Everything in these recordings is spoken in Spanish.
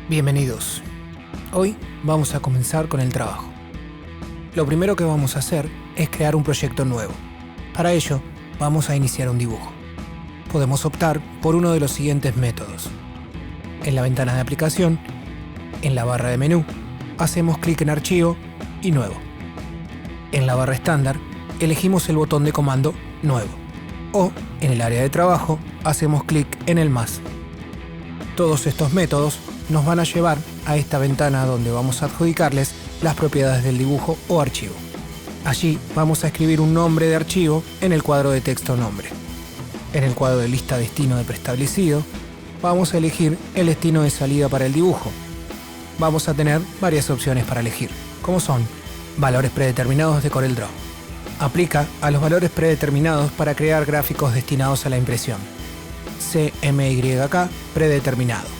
Bienvenidos. Hoy vamos a comenzar con el trabajo. Lo primero que vamos a hacer es crear un proyecto nuevo. Para ello, vamos a iniciar un dibujo. Podemos optar por uno de los siguientes métodos. En la ventana de aplicación, en la barra de menú, hacemos clic en Archivo y Nuevo. En la barra estándar, elegimos el botón de comando Nuevo. O, en el área de trabajo, hacemos clic en el más. Todos estos métodos nos van a llevar a esta ventana donde vamos a adjudicarles las propiedades del dibujo o archivo. Allí vamos a escribir un nombre de archivo en el cuadro de texto nombre. En el cuadro de lista destino de preestablecido, vamos a elegir el destino de salida para el dibujo. Vamos a tener varias opciones para elegir, como son valores predeterminados de CorelDRAW. Aplica a los valores predeterminados para crear gráficos destinados a la impresión. CMYK predeterminado.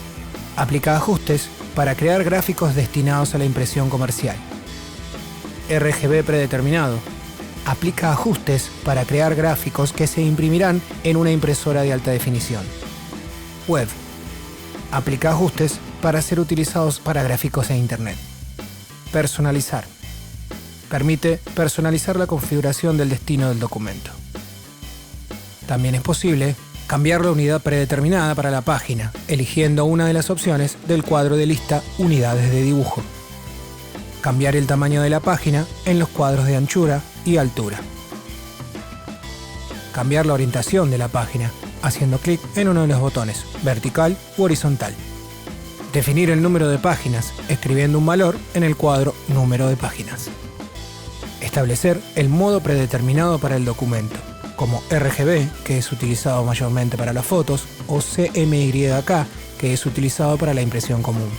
Aplica ajustes para crear gráficos destinados a la impresión comercial. RGB predeterminado. Aplica ajustes para crear gráficos que se imprimirán en una impresora de alta definición. Web. Aplica ajustes para ser utilizados para gráficos en Internet. Personalizar. Permite personalizar la configuración del destino del documento. También es posible cambiar la unidad predeterminada para la página, eligiendo una de las opciones del cuadro de lista Unidades de dibujo. Cambiar el tamaño de la página en los cuadros de anchura y altura. Cambiar la orientación de la página, haciendo clic en uno de los botones, vertical u horizontal. Definir el número de páginas, escribiendo un valor en el cuadro Número de páginas. Establecer el modo predeterminado para el documento, como RGB, que es utilizado mayormente para las fotos, o CMYK, que es utilizado para la impresión común.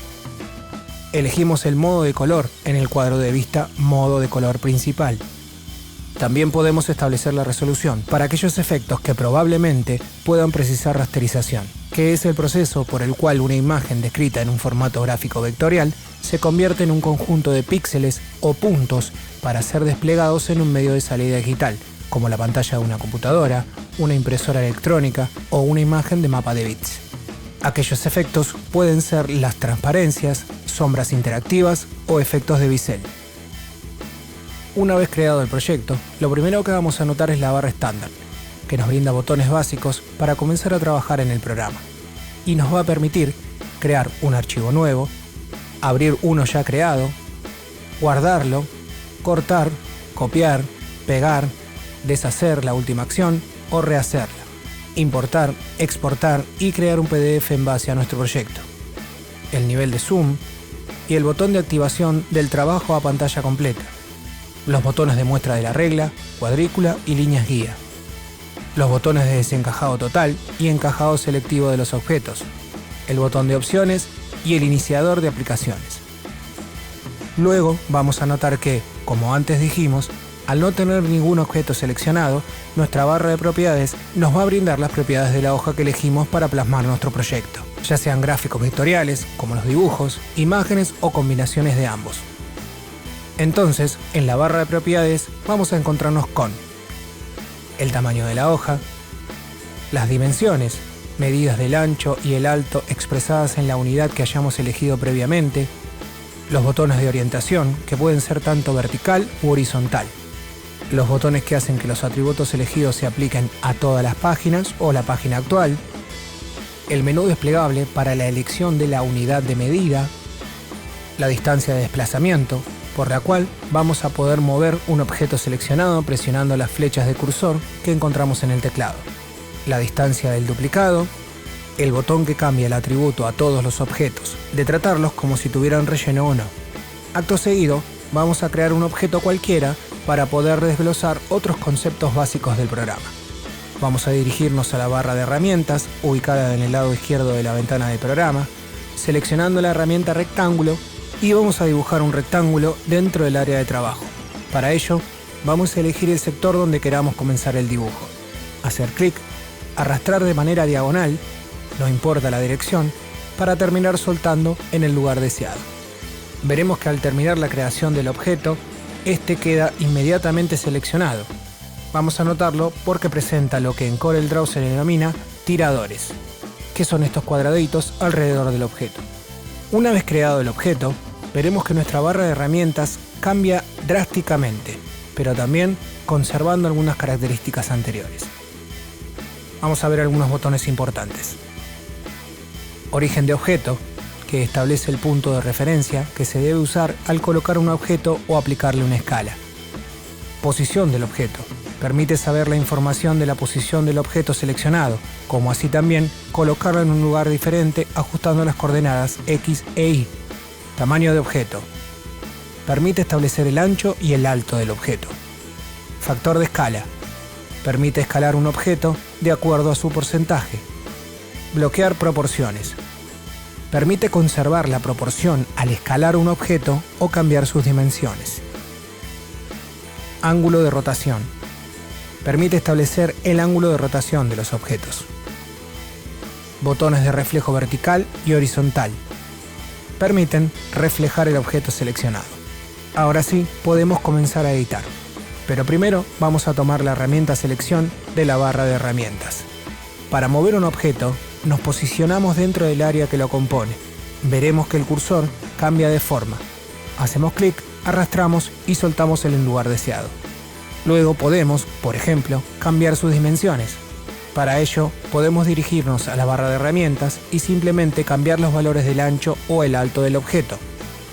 Elegimos el modo de color en el cuadro de vista Modo de color principal. También podemos establecer la resolución para aquellos efectos que probablemente puedan precisar rasterización, que es el proceso por el cual una imagen descrita en un formato gráfico vectorial se convierte en un conjunto de píxeles o puntos para ser desplegados en un medio de salida digital, como la pantalla de una computadora, una impresora electrónica o una imagen de mapa de bits. Aquellos efectos pueden ser las transparencias, sombras interactivas o efectos de bisel. Una vez creado el proyecto, lo primero que vamos a notar es la barra estándar, que nos brinda botones básicos para comenzar a trabajar en el programa, y nos va a permitir crear un archivo nuevo, abrir uno ya creado, guardarlo, cortar, copiar, pegar, deshacer la última acción o rehacerla, importar, exportar y crear un PDF en base a nuestro proyecto, el nivel de zoom y el botón de activación del trabajo a pantalla completa, los botones de muestra de la regla, cuadrícula y líneas guía, los botones de desencajado total y encajado selectivo de los objetos, el botón de opciones y el iniciador de aplicaciones. Luego vamos a notar que, como antes dijimos, al no tener ningún objeto seleccionado, nuestra barra de propiedades nos va a brindar las propiedades de la hoja que elegimos para plasmar nuestro proyecto, ya sean gráficos vectoriales, como los dibujos, imágenes o combinaciones de ambos. Entonces, en la barra de propiedades vamos a encontrarnos con el tamaño de la hoja, las dimensiones, medidas del ancho y el alto expresadas en la unidad que hayamos elegido previamente, los botones de orientación, que pueden ser tanto vertical u horizontal, los botones que hacen que los atributos elegidos se apliquen a todas las páginas o la página actual, el menú desplegable para la elección de la unidad de medida, la distancia de desplazamiento, por la cual vamos a poder mover un objeto seleccionado presionando las flechas de cursor que encontramos en el teclado, la distancia del duplicado, el botón que cambia el atributo a todos los objetos, de tratarlos como si tuvieran relleno o no. Acto seguido, vamos a crear un objeto cualquiera para poder desglosar otros conceptos básicos del programa. Vamos a dirigirnos a la barra de herramientas, ubicada en el lado izquierdo de la ventana de programa, seleccionando la herramienta rectángulo y vamos a dibujar un rectángulo dentro del área de trabajo. Para ello, vamos a elegir el sector donde queramos comenzar el dibujo. Hacer clic, arrastrar de manera diagonal, no importa la dirección, para terminar soltando en el lugar deseado. Veremos que al terminar la creación del objeto, este queda inmediatamente seleccionado. Vamos a notarlo porque presenta lo que en CorelDRAW se denomina tiradores, que son estos cuadraditos alrededor del objeto. Una vez creado el objeto, veremos que nuestra barra de herramientas cambia drásticamente, pero también conservando algunas características anteriores. Vamos a ver algunos botones importantes. Origen de objeto, que establece el punto de referencia que se debe usar al colocar un objeto o aplicarle una escala. Posición del objeto. Permite saber la información de la posición del objeto seleccionado, como así también colocarlo en un lugar diferente ajustando las coordenadas X e Y. Tamaño de objeto. Permite establecer el ancho y el alto del objeto. Factor de escala. Permite escalar un objeto de acuerdo a su porcentaje. Bloquear proporciones. Permite conservar la proporción al escalar un objeto o cambiar sus dimensiones. Ángulo de rotación. Permite establecer el ángulo de rotación de los objetos. Botones de reflejo vertical y horizontal. Permiten reflejar el objeto seleccionado. Ahora sí, podemos comenzar a editar. Pero primero vamos a tomar la herramienta selección de la barra de herramientas. Para mover un objeto, nos posicionamos dentro del área que lo compone. Veremos que el cursor cambia de forma. Hacemos clic, arrastramos y soltamos en el lugar deseado. Luego podemos, por ejemplo, cambiar sus dimensiones. Para ello, podemos dirigirnos a la barra de herramientas y simplemente cambiar los valores del ancho o el alto del objeto.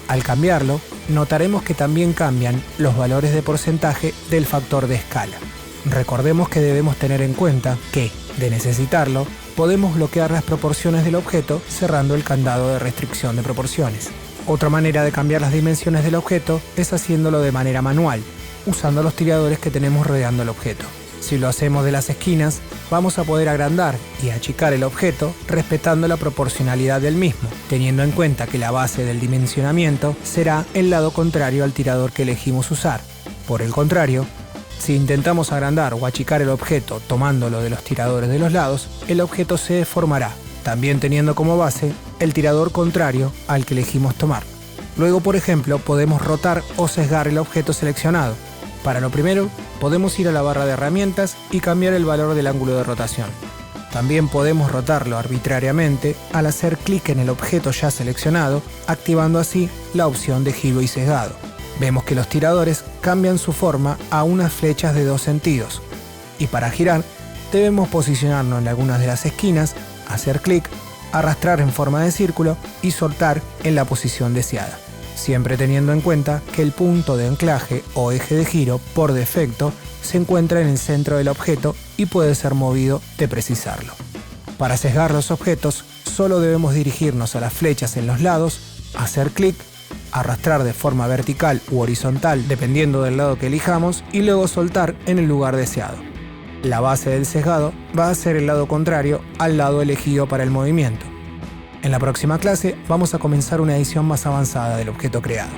Al cambiarlo, notaremos que también cambian los valores de porcentaje del factor de escala. Recordemos que debemos tener en cuenta que, de necesitarlo, podemos bloquear las proporciones del objeto cerrando el candado de restricción de proporciones. Otra manera de cambiar las dimensiones del objeto es haciéndolo de manera manual, usando los tiradores que tenemos rodeando el objeto. Si lo hacemos de las esquinas, vamos a poder agrandar y achicar el objeto respetando la proporcionalidad del mismo, teniendo en cuenta que la base del dimensionamiento será el lado contrario al tirador que elegimos usar. Por el contrario, si intentamos agrandar o achicar el objeto tomándolo de los tiradores de los lados, el objeto se deformará, también teniendo como base el tirador contrario al que elegimos tomar. Luego, por ejemplo, podemos rotar o sesgar el objeto seleccionado. Para lo primero, podemos ir a la barra de herramientas y cambiar el valor del ángulo de rotación. También podemos rotarlo arbitrariamente al hacer clic en el objeto ya seleccionado, activando así la opción de giro y sesgado. Vemos que los tiradores cambian su forma a unas flechas de dos sentidos. Y para girar, debemos posicionarnos en algunas de las esquinas, hacer clic, arrastrar en forma de círculo y soltar en la posición deseada. Siempre teniendo en cuenta que el punto de anclaje o eje de giro, por defecto, se encuentra en el centro del objeto y puede ser movido de precisarlo. Para sesgar los objetos, solo debemos dirigirnos a las flechas en los lados, hacer clic, arrastrar de forma vertical u horizontal dependiendo del lado que elijamos y luego soltar en el lugar deseado. La base del sesgado va a ser el lado contrario al lado elegido para el movimiento. En la próxima clase vamos a comenzar una edición más avanzada del objeto creado.